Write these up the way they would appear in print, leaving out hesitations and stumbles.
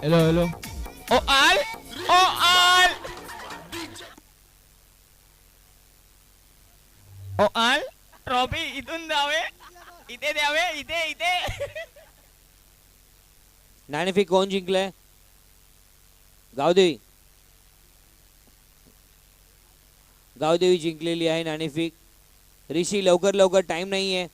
Hello hello. ओ आल ओ आल ओ आल. ट्रॉफी इथून द्यावे, इथे द्यावे, इथे इथे. नाणेफेक कोण जिंकलंय? गावदेवी. गावदेवी जिंकलेली आहे नाणेफेक. ऋषी लवकर लवकर, टाइम नाहीये.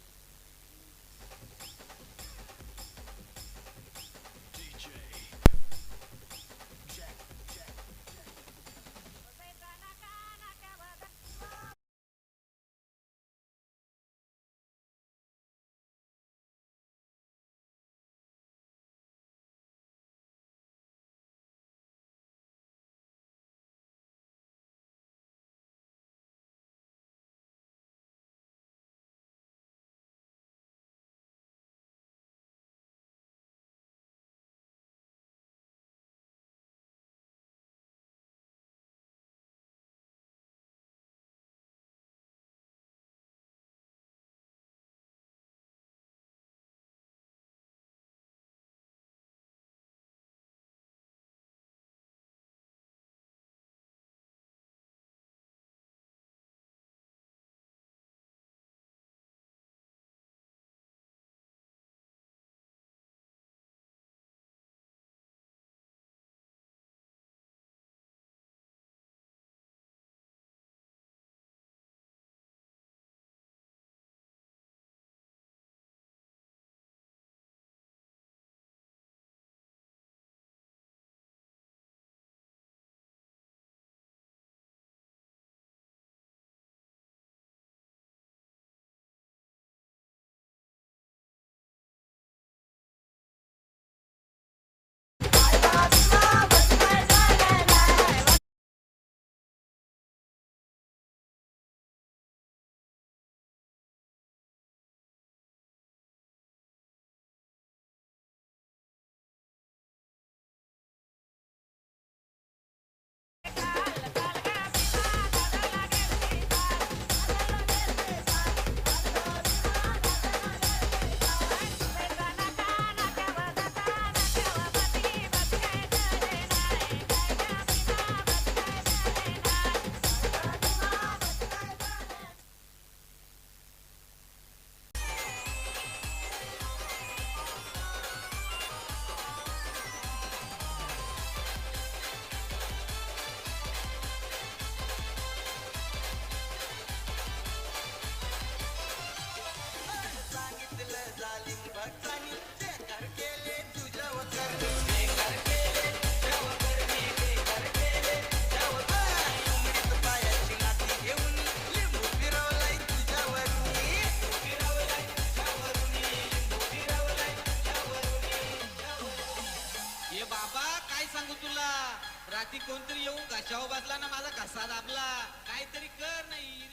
रात्री कोणतरी येऊन घशावर बसला ना, माझा घसा दाबला. काहीतरी कर नाही.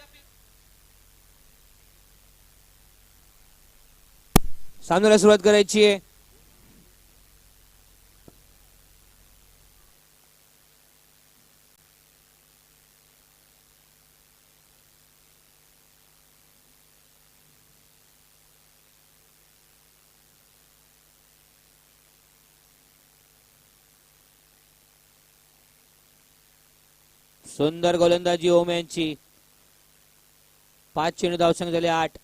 सामन्याला सुरुवात करायची आहे. सुंदर गोलंदाजी ओम यांची. 5 चेंडू धावसंख्या झाले 8.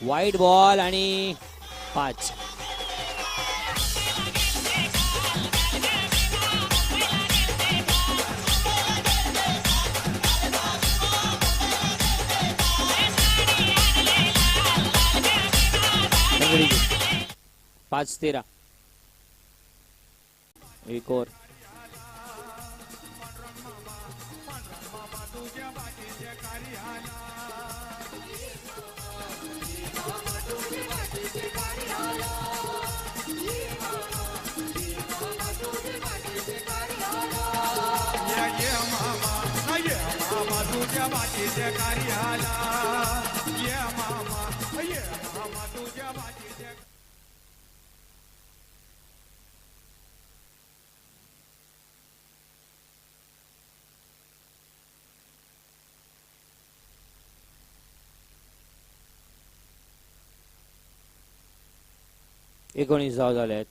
वाईट बॉल आणि 5. अंगडी 5-13. एक और. तुझ्या बाजीच्या कार्याला ये मामा, ये मामा तुझ्या बाजीच्या. 19 धावा झाल्या आहेत.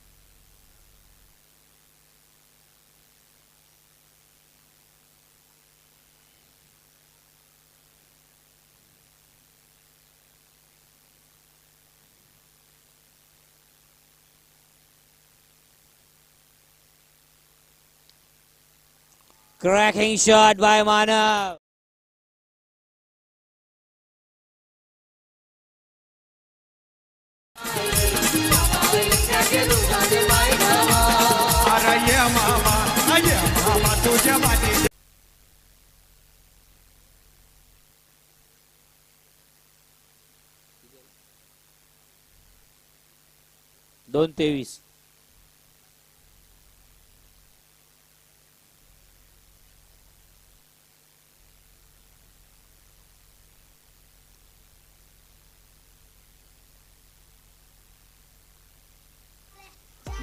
Cracking shot by Manav. अरे ये मामा तुझ्या मातीचे 2-23.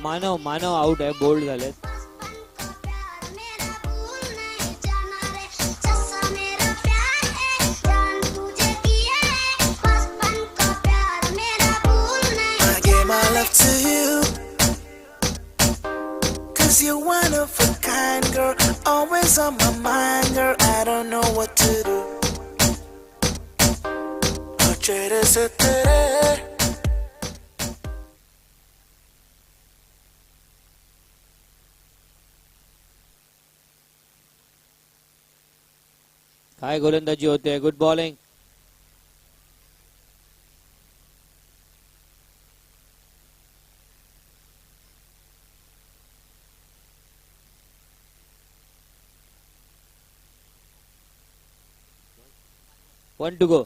मानव आउट आहे, बोल्ड झालेत. To you, 'cause you're one of a kind, girl. Always on my mind, girl. I don't know what to do. Noche se tere. काय गोलंदाजी होते, good bowling. One to go.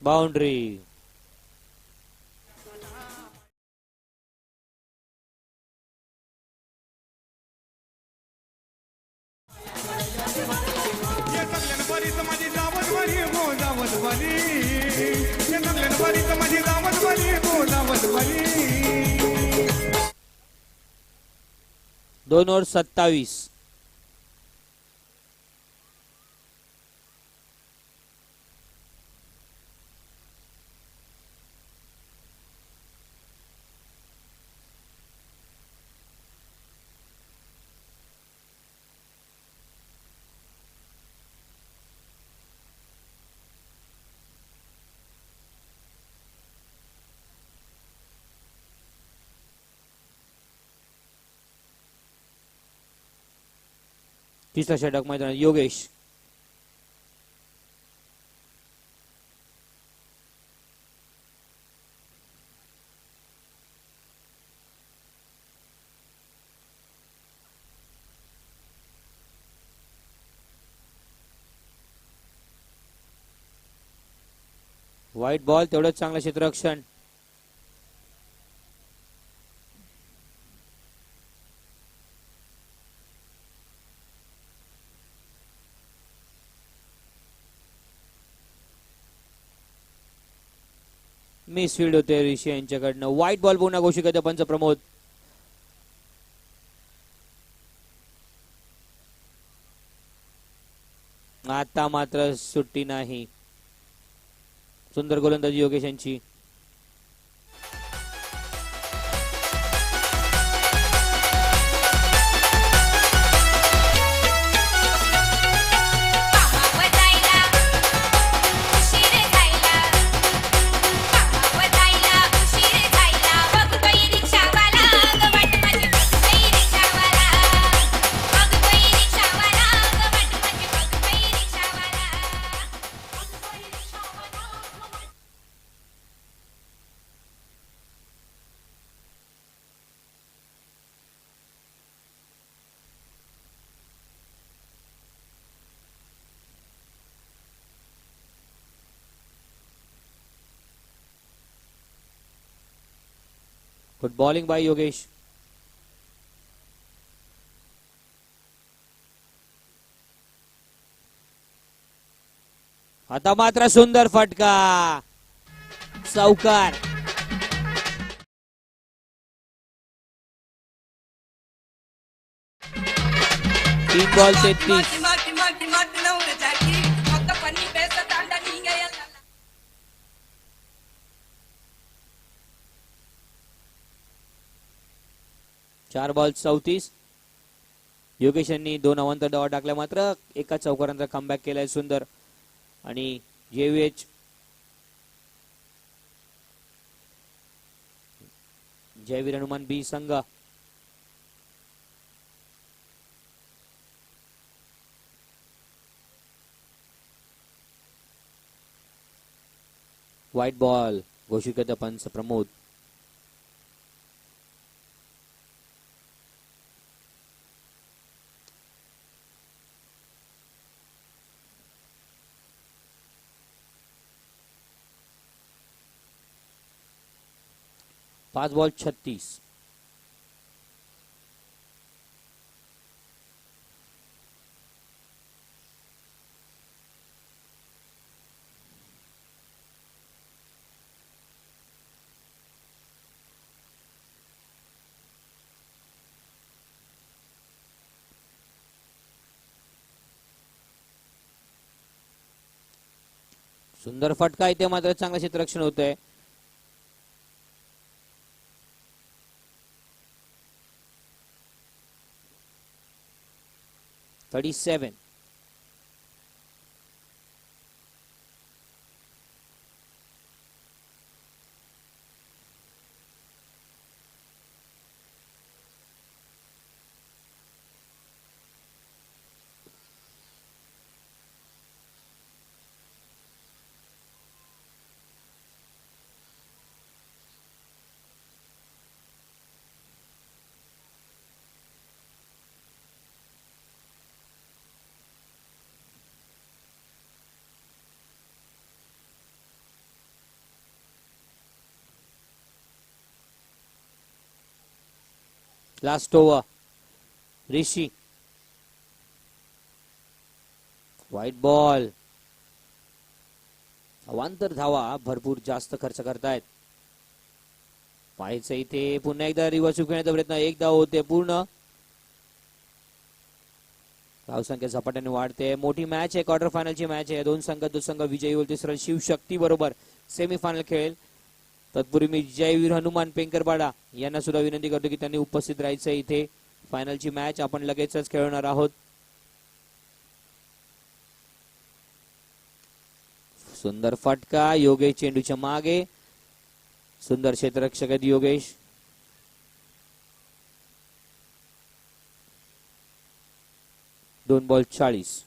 Boundary. ये सगळ्यांवरीच माझी जावदवरी हो जावदवरी ये सगळ्यांवरीच माझी जावदवरी हो जावदवरी 2 और 27. तिसरा षटक मैदानात योगेश. व्हाईट बॉल, तेवढंच चांगलं क्षेत्ररक्षण. मिसफील्ड होते ऋषी यांच्याकडनं. व्हाईट बॉल पुन्हा घोषित करते पंच प्रमोद. आता मात्र सुट्टी नाही. सुंदर गोलंदाजी योगेश यांची. Good bowling by Yogesh. आता मात्र सुंदर फटका. चौकार. 3 बॉल 33. 4 बॉल 34. योगेश यांनी 2 अवांतर धावा टाकल्या, मात्र एका चौकारांचा कमबॅक केलाय सुंदर. आणि जेव्हीएच जयवीर हनुमान बी संघ व्हाईट बॉल घोषित करता पंच प्रमोद. पाच बॉल 36. सुंदर फटका इथे, मात्र चांगलं क्षेत्ररक्षण होत आहे. $37. Last over. Rishi white ball. अवांतर धावा भरपूर जास्त खर्च करतायत. पाहायचं इथे पुन्हा एकदा रिव्हर्स खेळण्याचा प्रयत्न. एक धाव होते पूर्ण. धावसंख्या झपाट्याने वाढते. मोठी मॅच आहे, क्वार्टर फायनलची मॅच आहे. दोन संघ विजयी होईल. तिसरा शिवशक्ती बरोबर सेमीफायनल खेळेल. तत्पूर्वी मी जयवीर हनुमान पेंकरपाडा यांना सुद्धा विनंती करतो की त्यांनी उपस्थित राहायचं. इथे फायनलची मॅच आपण लगेचच खेळणार आहोत. सुंदर फटका. योगेश चेंडूच्या मागे. सुंदर क्षेत्ररक्षक आहेत योगेश. दोन बॉल 40.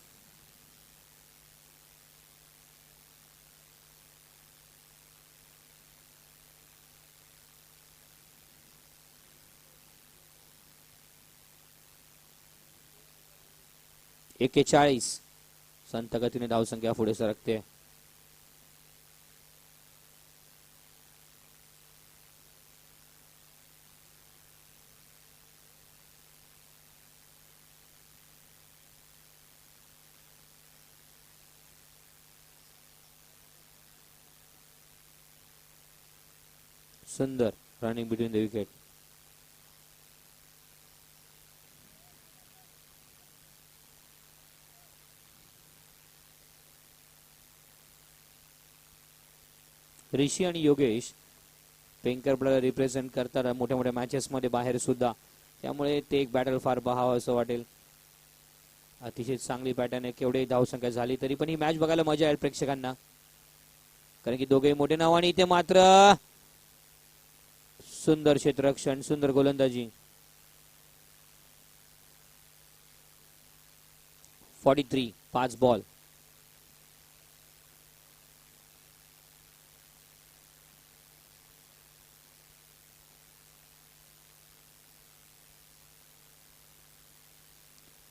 $41. संत गतीने धावसंख्या पुढे सरकते. सुंदर रनिंग बिटवीन द विकेट. ऋषी आणि योगेश पेंकरपाडा रिप्रेझेंट करतात मोठ्या मोठ्या मॅचेस मध्ये बाहेर सुद्धा. त्यामुळे ते एक बॅटल फार पाहावं असं वाटेल. अतिशय चांगली पॅटर्न आहे. केवढी धावसंख्या झाली तरी पण ही मॅच बघायला मजा येईल प्रेक्षकांना, कारण की दोघेही मोठे नाव. आणि इथे मात्र सुंदर क्षेत्ररक्षण, सुंदर गोलंदाजी. 43. 5 बॉल.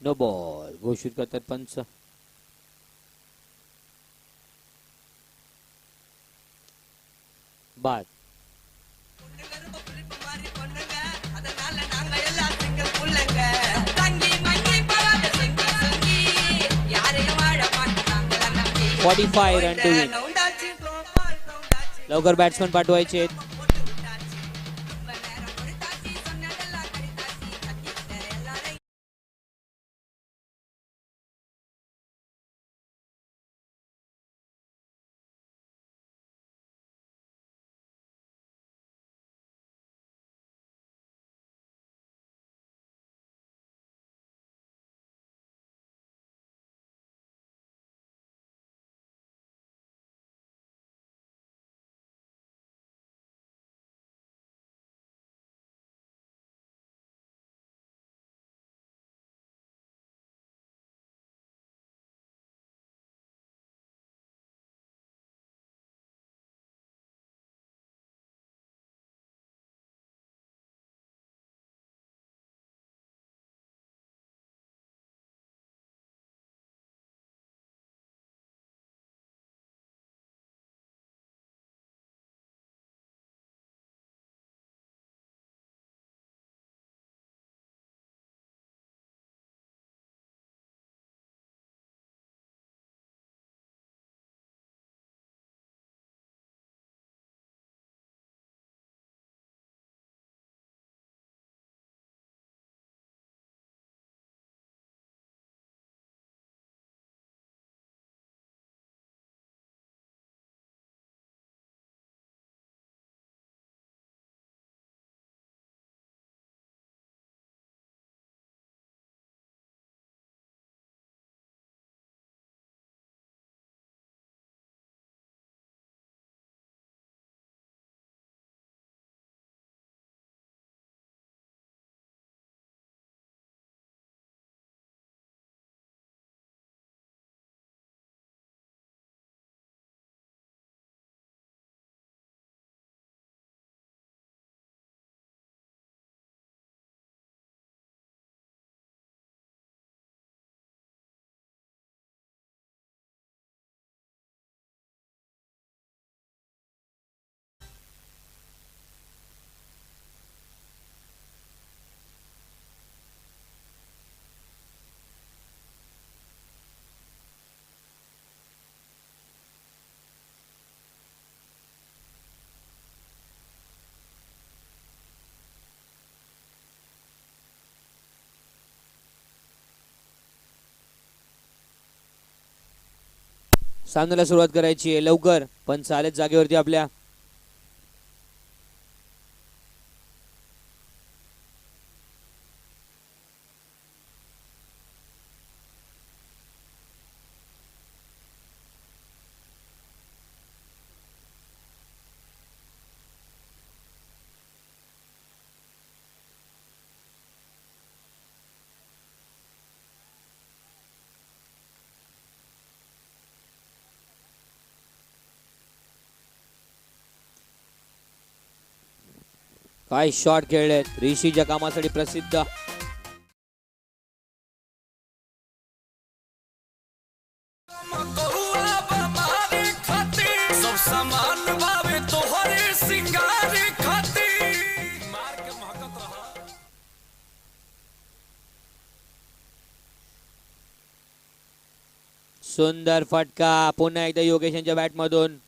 नो बॉल घोषित करतात पंच. बाद. $45 रन टू विन. लवकर बॅट्समन पाठवायचे. सामन्याला सुरुवात करायची आहे लवकर, पण चालेत जागेवरती आपल्या. काय शॉट खेळलेत, ऋषीच्या कामासाठी प्रसिद्ध. सुंदर फटका पुन्हा एकदा योगेश यांच्या बॅट मधून.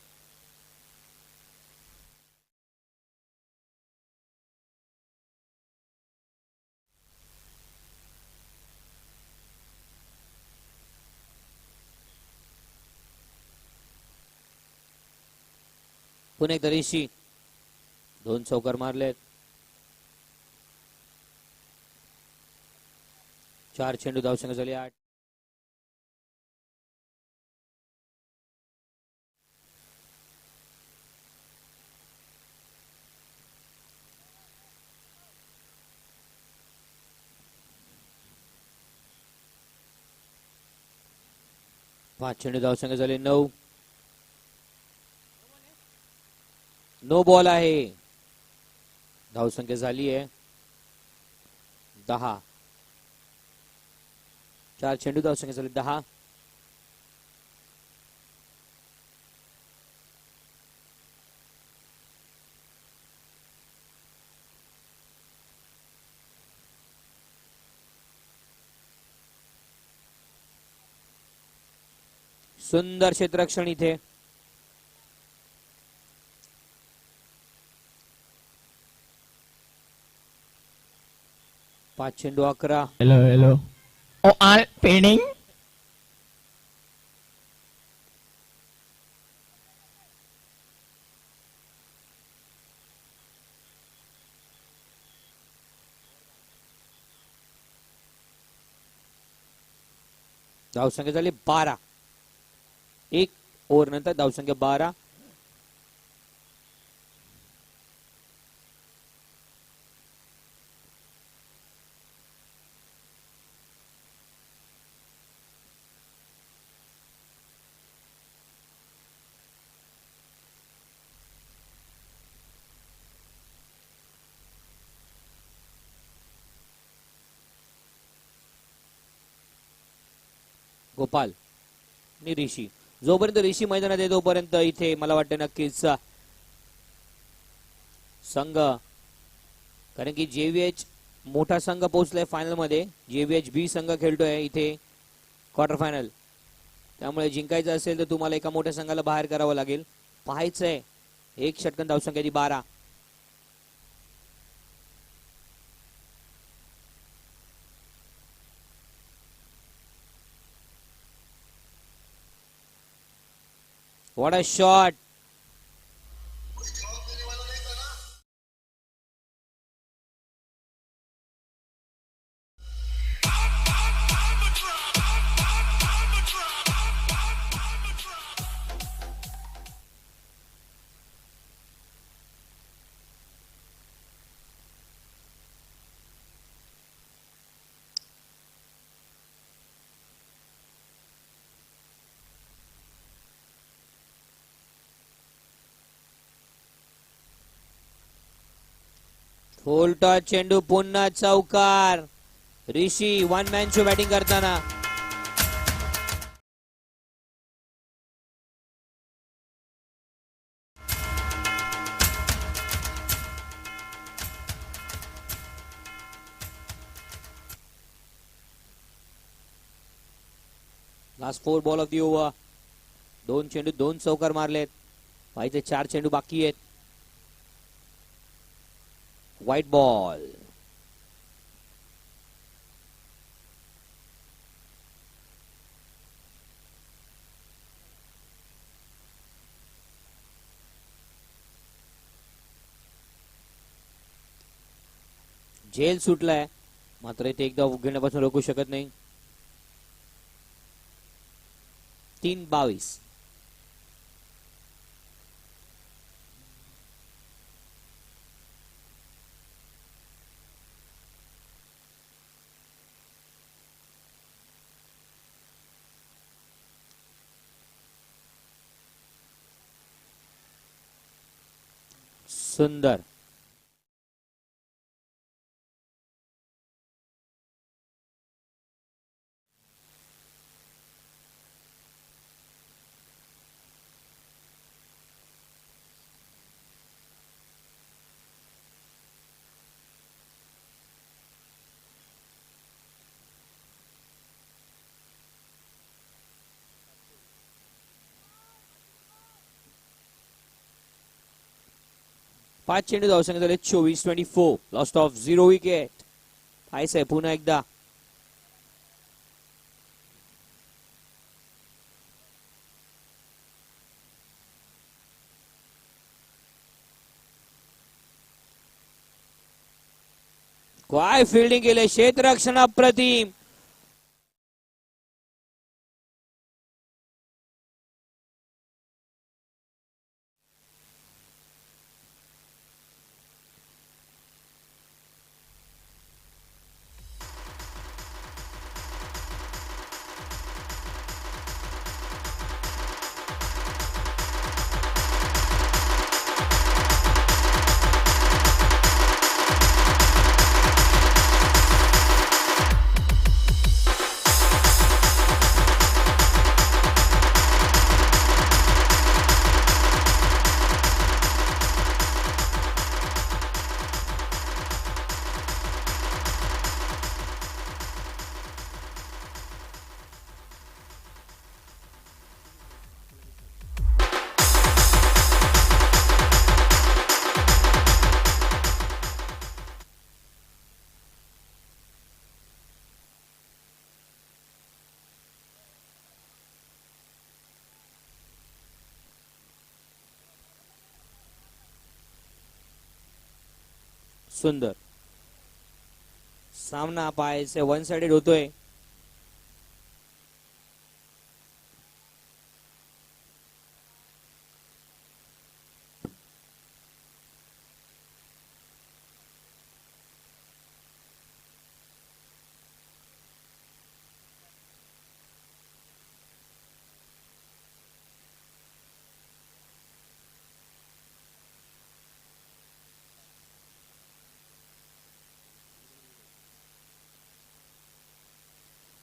पुन्हा एकदा ऋषी, 2 चौकार मारलेत. 4 चेंडू धावसंख्या झाली 8. पाच चेंडू धावसंख्या झाले 9. नो बॉल आहे. धावसंख्या झाली आहे 10. 4 चेंडू धावसंख्या झाली 10. सुंदर क्षेत्ररक्षण इथे. पाच चेंडू 11. हेलो ओ आर पेडिंग. धावसंख्या झाली 12. 1 ओव्हर नंतर धावसंख्या 12. गोपाल आणि ऋषी. जोपर्यंत ऋषी मैदानात आहे तोपर्यंत इथे मला वाटतं नक्कीच संघ, कारण की जेव्हीएच मोठा संघ पोहोचलाय फायनल मध्ये. जेव्हीएच बी संघ खेळतोय इथे क्वार्टर फायनल. त्यामुळे जिंकायचं असेल तर तुम्हाला एका मोठ्या संघाला बाहेर करावं लागेल. पाहायचंय 1 षटकन धावसंख्या ती 12. What a shot! Full toss चेंडू पुन्हा चौकार. ऋषी 1 मॅन शो बॅटिंग करताना. Last 4 ball of the over. 2 चेंडू 2 चौकार मारलेत. पाहिजे 4 चेंडू बाकी आहेत. White ball. झेल सुटलाय, मात्र ते एकदा घेण्यापासून रोखू शकत नाही. 3-22. सुंदर. पाच चेंडू धावसंख्या झाले 24-24. Lost of 0 wicket. आहे पुन्हा एकदा. काय फिल्डिंग केले, क्षेत्ररक्षण अप्रतिम. सुंदर. सामना पाहायचे वन साइडेड होतोय.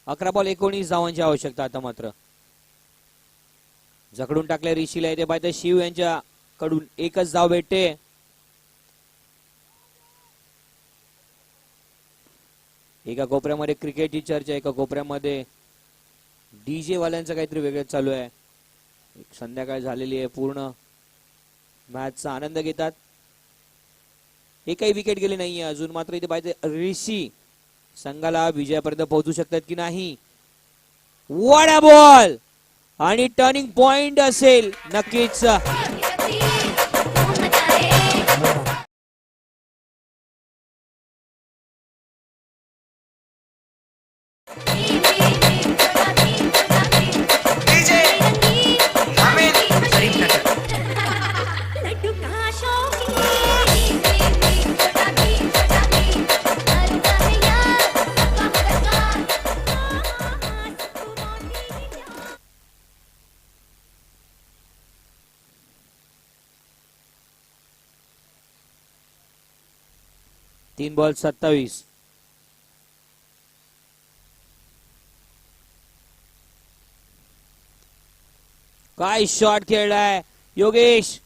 अकरा बॉल 19 धावांची आवश्यकता आता. मात्र जकडून टाकले ऋषीला. येते पाहिजे शिव यांच्या कडून एकच धाव भेटते. एका कोपऱ्यामध्ये क्रिकेटची चर्चा, एका कोपऱ्यामध्ये डीजे वाल्यांचं काहीतरी वेगळं चालू आहे. एक संध्याकाळ झालेली आहे, पूर्ण मॅचचा आनंद घेतात. एकही विकेट गेली नाहीये अजून. मात्र इथे पाहिजे ऋषी संघाला विजयापर्यंत पोहोचू शकतात की नाही. वडा बॉल आणि टर्निंग पॉइंट असेल नक्कीच. तीन बॉल 27. काय शॉट खेळलाय योगेश.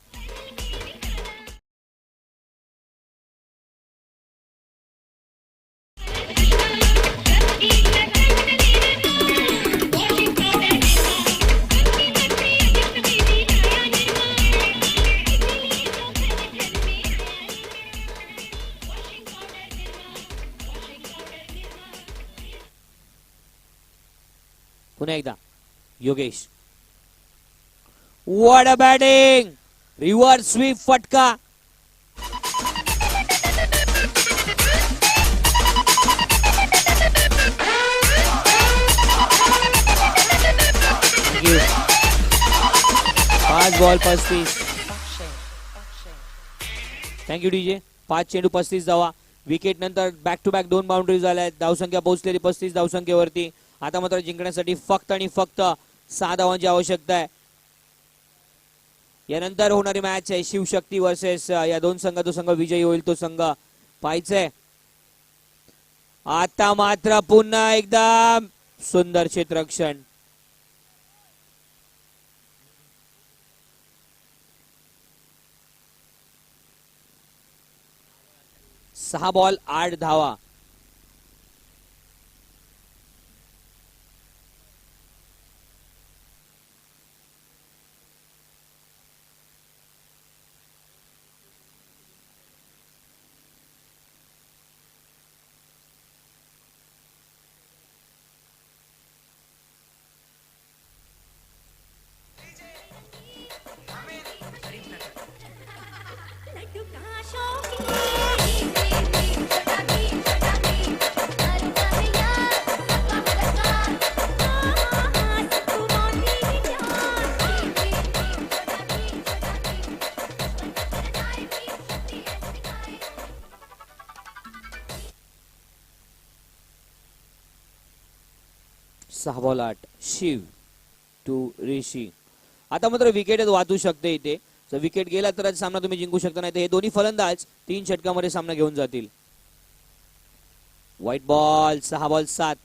पुन्हा एकदा Yogesh. What a batting. Reverse sweep फटका. 5 बॉल 35. Thank you DJ. 5 चेंडू 35 धावा. विकेट नंतर बॅक टू बॅक 2 बाउंड्री झाल्या. धावसंख्या पोहोचलेली 35 धावसंख्येवरती. आता मात्र जिंकण्यासाठी फक्त आणि फक्त 6 धावांची आवश्यकता आहे. यानंतर होणारी मॅच आहे शिवशक्ती वर्सेस या दोन संघ. जो संघ विजयी होईल तो संघ पाहायचंय. आता मात्र पुन्हा एकदा सुंदर क्षेत्ररक्षण. 6 बॉल 8 धावा. सहा बॉल 8. शिव टू ऋषी. आता मात्र विकेट वाचू शकते इथे. जर विकेट गेला तरच सामना तुम्ही जिंकू शकता. नाही तर हे दोन्ही फलंदाज 3 षटकामध्ये सामना घेऊन जातील. White ball. 6 बॉल 7.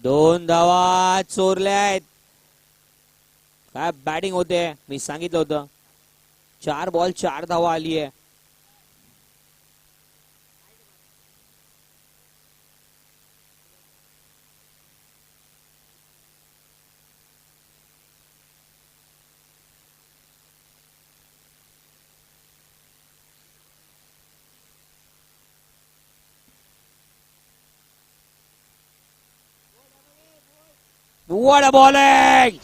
दोन धावा चोरल्या आहेत. काय बॅटिंग होते. मी सांगितलं होतं. 4 बॉल 4 धावा आली आहे. What a bowling!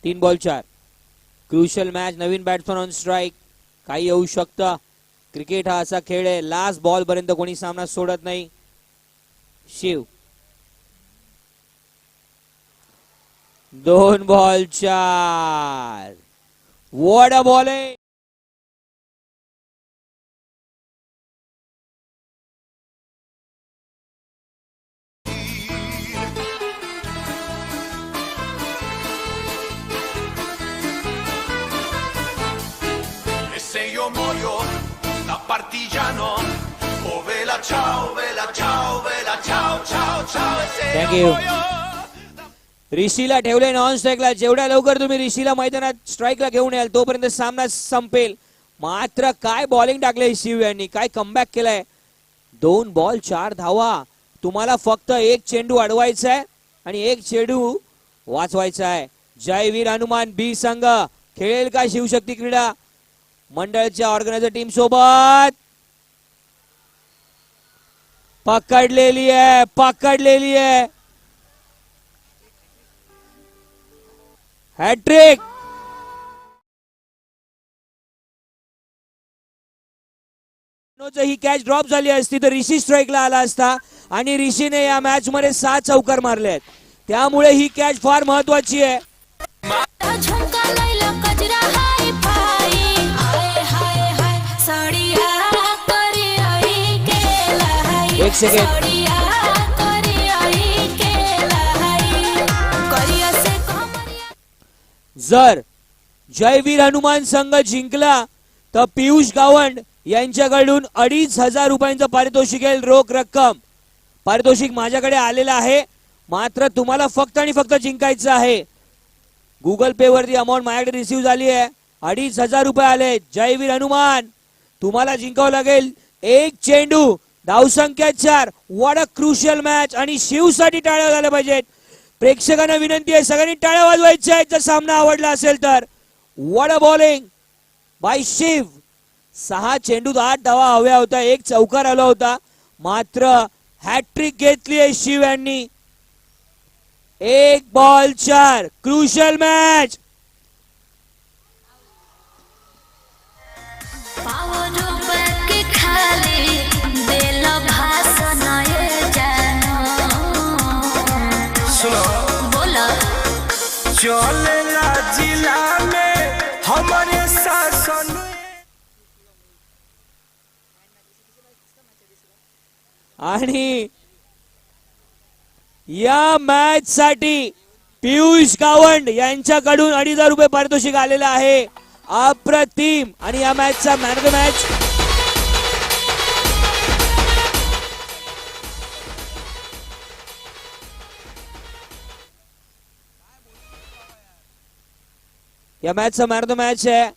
तीन ball 4. Crucial match. Naveen batsman on strike. काही येऊ शकतं. क्रिकेट हा असा खेळ आहे. लास्ट बॉल पर्यंत कोणी सामना सोडत नाही. Shiv 2 ball 4. What a bowling. Io muoio da partigiano. Oh vela ciao, vela ciao, vela ciao, ciao, ciao. Thank you. ऋषीला ठेवले नॉन स्ट्राईकला. जेवढ्या लवकर तुम्ही ऋषीला मैदानात स्ट्राईकला घेऊन याल तोपर्यंत सामना संपेल. मात्र काय बॉलिंग टाकले शिव यांनी. काय कमबॅक केलाय. 2 बॉल 4 धावा. तुम्हाला फक्त एक चेंडू अडवायचा आहे आणि एक चेंडू वाचवायचा आहे. जयवीर हनुमान बी संघ खेळेल का शिवशक्ती क्रीडा मंडळच्या ऑर्गनायझर टीम सोबत. पकडलेली आहे. पकडलेली आहे. हॅट्रिक. ही कॅच ड्रॉप झाली असती तर ऋषी स्ट्राईकला आला असता आणि ऋषीने या मॅच मध्ये 6 चौकार मारले आहेत. त्यामुळे ही कॅच फार महत्वाची आहे. सेकंड. जर जयवीर हनुमान संघ जिंकला तर पियुष गावंड यांच्याकडून 2,500 रुपयांचं पारितोषिक येईल, रोख रक्कम. पारितोषिक माझ्याकडे आलेलं आहे, मात्र तुम्हाला फक्त आणि फक्त जिंकायचं आहे. गुगल पे वरती अमाऊंट माझ्याकडे रिसीव्ह झाली आहे, 2,500 रुपये आले. जयवीर हनुमान तुम्हाला जिंकावं लागेल. एक चेंडू, धावसंख्या 4. What a crucial match. आणि शिवसाठी टाळ्या झाल्या पाहिजेत. प्रेक्षकांना विनंती आहे, सगळ्यांनी टाळ्या वाजवायच्या आहेत जर सामना आवडला असेल तर. What a bowling by Shiv. 6 चेंडूत 8 धावा हव्या होत्या, 1 चौकार आला होता, मात्र हॅट्रिक घेतली आहे शिव यांनी. 1 बॉल 4. Crucial match. चलेला जिला में हमारे शासन. आणि या मॅच साठी पियुष गावंड यांच्याकडून 2,500 रुपये पारितोषिक आलेलं आहे. अप्रतिम. आणि या मॅचचा मॅन ऑफ द मॅच या मॅचचा मॅन ऑफ द मॅच आहे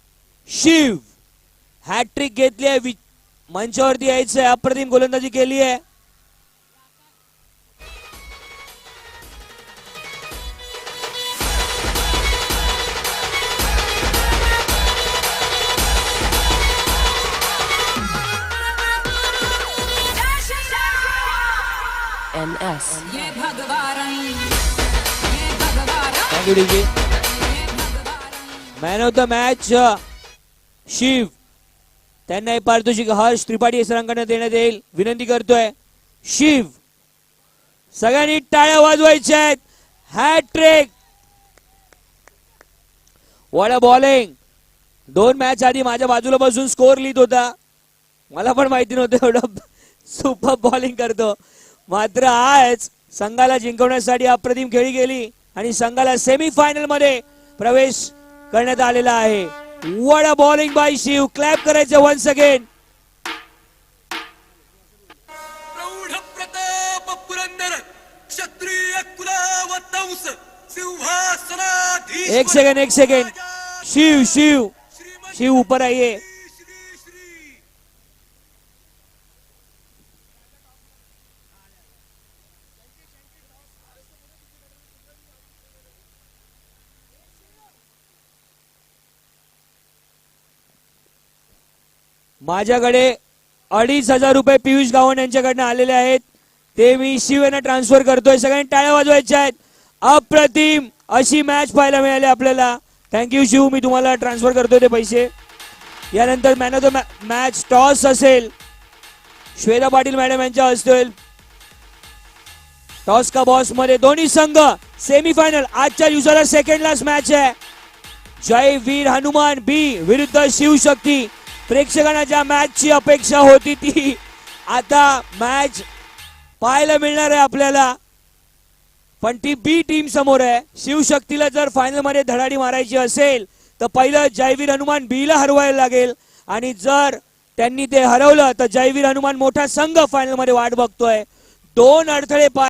शिव. हॅट्रिक घेतली आहे, मंचावरती यायचंय, अप्रतिम गोलंदाजी केली आहे. Thank you DG. Man of the match Shiv. त्यांना हे पारितोषिक हर्ष त्रिपाठी सरांकडे देण्यात येईल. विनंती करतोय शिव, सगळ्यांनी टाळ्या वाजवायच्या आहेत. Hattrick. What a bowling. 2 match आधी माझ्या बाजूला बसून स्कोर लिहित होता, मला पण माहिती नव्हतं एवढं सुपर बॉलिंग करतो, मात्र आज संघाला जिंकवण्यासाठी अप्रतिम खेळी गेली आणि संघाला सेमीफायनल मध्ये प्रवेश करण्यात आलेला आहे. What a bowling by Shiv. Clap करायचं वन्स अगेन. प्रौढ प्रताप पुरंदर क्षत्रिय कुलावतंस सिंहासनाधीश. एक सेकंड. शिव शिव शिव ऊपर आइए. माझ्याकडे 2,500 रुपये पियुष गावंड यांच्याकडनं आलेले आहेत, ते मी शिव यांना ट्रान्सफर करतोय. सगळ्यांनी टाळ्या वाजवायच्या आहेत. अप्रतिम अशी मॅच पाहायला मिळाली आपल्याला. थँक्यू शिव, मी तुम्हाला ट्रान्सफर करतोय ते पैसे. यानंतर man of the match toss असेल, श्वेता पाटील मॅडम यांच्या हस्ते होईल. टॉस का बॉस मध्ये दोन्ही संघ सेमीफायनल. आजच्या दिवसाला सेकंड लास्ट मॅच आहे. जयवीर हनुमान बी विरुद्ध शिवशक्ती. प्रेक्षकांना ज्या मॅचची अपेक्षा होती ती आता मॅच पाहायला मिळणार आहे आपल्याला, पण ती बी टीम समोर आहे. शिवशक्तीला जर फायनल मध्ये धडाडी मारायची असेल तर पहिलं जयवीर हनुमान बी ला हरवायला लागेल, आणि जर त्यांनी ते हरवलं तर जयवीर हनुमान मोठा संघ फायनल मध्ये वाट बघतोय. 2 अडथळे